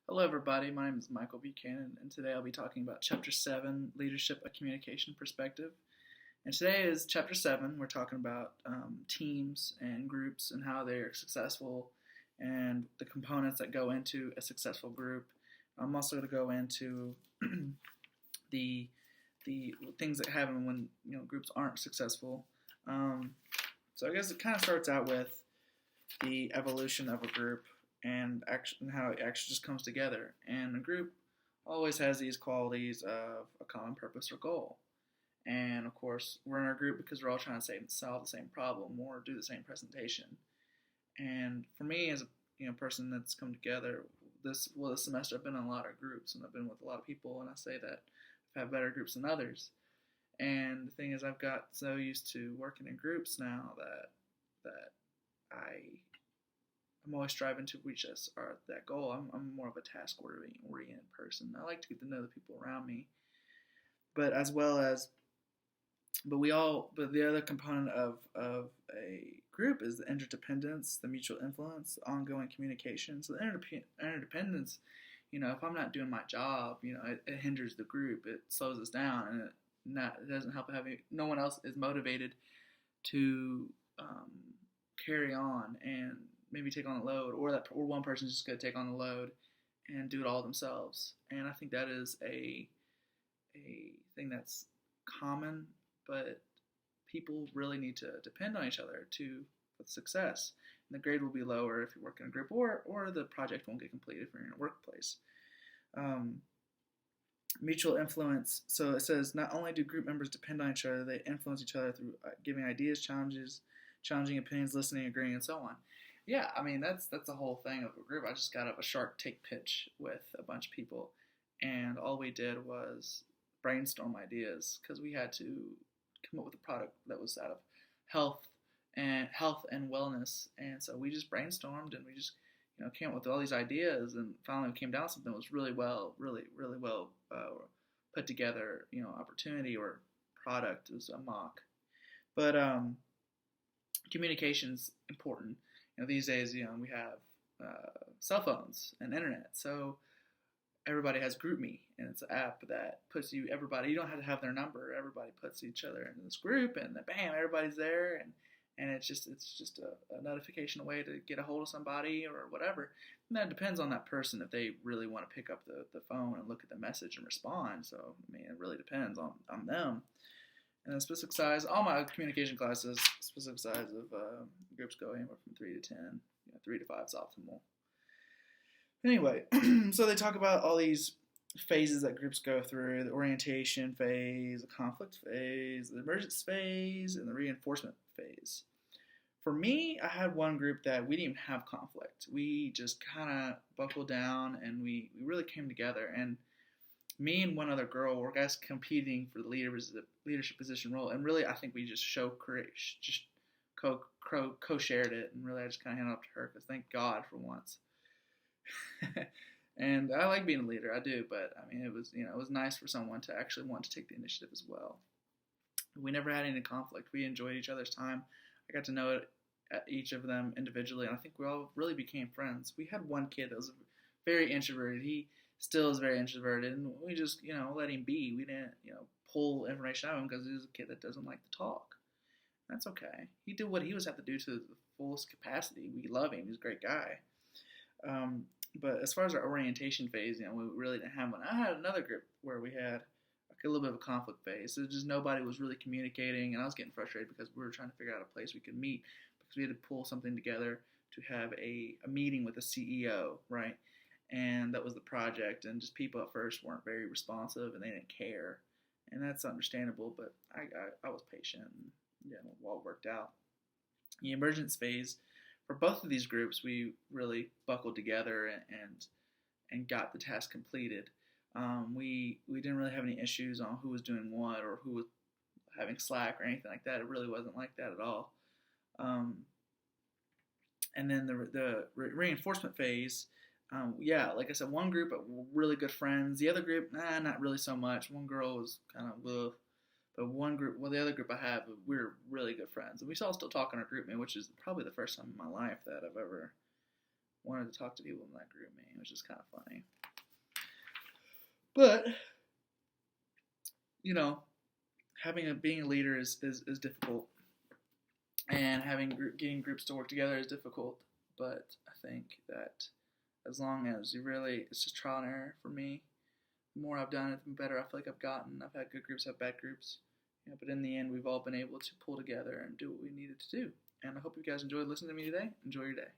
Hello, everybody. My name is Michael Buchanan, and today I'll be talking about Chapter 7 Leadership, a Communication Perspective. And today is Chapter 7. We're talking about teams and groups and how they're successful and the components that go into a successful group. I'm also going to go into the things that happen when groups aren't successful. So I guess it kind of starts out with the evolution of a group and how it actually just comes together. And a group always has these qualities of a common purpose or goal. And of course, we're in our group because we're all trying to solve the same problem or do the same presentation. And for me, as a person that's come together, this semester I've been in a lot of groups and I've been with a lot of people, and I say that I've had better groups than others. And the thing is, I've got so used to working in groups now that I'm always striving to reach that goal. I'm more of a task-oriented person. I like to get to know the people around me, but the other component of a group is the interdependence, the mutual influence, the ongoing communication. So the interdependence, if I'm not doing my job, it hinders the group. It slows us down, and it doesn't help having no one else is motivated to carry on and maybe take on the load, or one person's just going to take on the load and do it all themselves. And I think that is a thing that's common, but people really need to depend on each other with success. And the grade will be lower if you work in a group, or the project won't get completed if you're in a workplace. Mutual influence. So it says, not only do group members depend on each other, they influence each other through giving ideas, challenging opinions, listening, agreeing, and so on. Yeah, I mean, that's the whole thing of a group. I just got up a Shark Tank pitch with a bunch of people, and all we did was brainstorm ideas because we had to come up with a product that was out of health and wellness. And so we just brainstormed, and we just came up with all these ideas, and finally we came down with something that was really well put together, opportunity or product. It was a mock. But communication's important. These days, we have cell phones and internet, so everybody has GroupMe, and it's an app that puts everybody. You don't have to have their number. Everybody puts each other in this group, and then bam, everybody's there, and it's just a notification way to get a hold of somebody or whatever. And that depends on that person if they really want to pick up the phone and look at the message and respond. So I mean, it really depends on them. And the specific size, all my communication classes, specific size of groups go anywhere from 3 to 10. 3 to 5 is optimal. Anyway, so they talk about all these phases that groups go through: the orientation phase, the conflict phase, the emergence phase, and the reinforcement phase. For me, I had one group that we didn't even have conflict. We just kind of buckled down, and we really came together. And me and one other girl were guys competing for the leadership position role, and really I think we just co-shared it, and really I just kind of handed it up to her because thank God for once. And I like being a leader, I do, but I mean it was nice for someone to actually want to take the initiative as well. We never had any conflict. We enjoyed each other's time. I got to know each of them individually, and I think we all really became friends. We had one kid that was very introverted. He still is very introverted, and we just, let him be. We didn't, pull information out of him because he's a kid that doesn't like to talk. That's okay. He did what he was have to do to the fullest capacity. We love him. He's a great guy. But as far as our orientation phase, we really didn't have one. I had another group where we had a little bit of a conflict phase. So just nobody was really communicating, and I was getting frustrated because we were trying to figure out a place we could meet because we had to pull something together to have a meeting with the CEO, right? And that was the project, and just people at first weren't very responsive, and they didn't care, and that's understandable, but I was patient, and it all worked out. The emergence phase, for both of these groups, we really buckled together and got the task completed. We didn't really have any issues on who was doing what or who was having slack or anything like that. It really wasn't like that at all. And then the reinforcement phase, like I said, one group were really good friends. The other group, not really so much. One girl was kind of ugh. But the other group I have, we were really good friends. And we all still talk in our group, man, which is probably the first time in my life that I've ever wanted to talk to people in that group, man, which is kind of funny. But you know, being a leader is difficult, and getting groups to work together is difficult. But I think that as long as it's just trial and error for me. The more I've done it, the better I feel like I've gotten. I've had good groups, I've had bad groups, but in the end, we've all been able to pull together and do what we needed to do. And I hope you guys enjoyed listening to me today. Enjoy your day.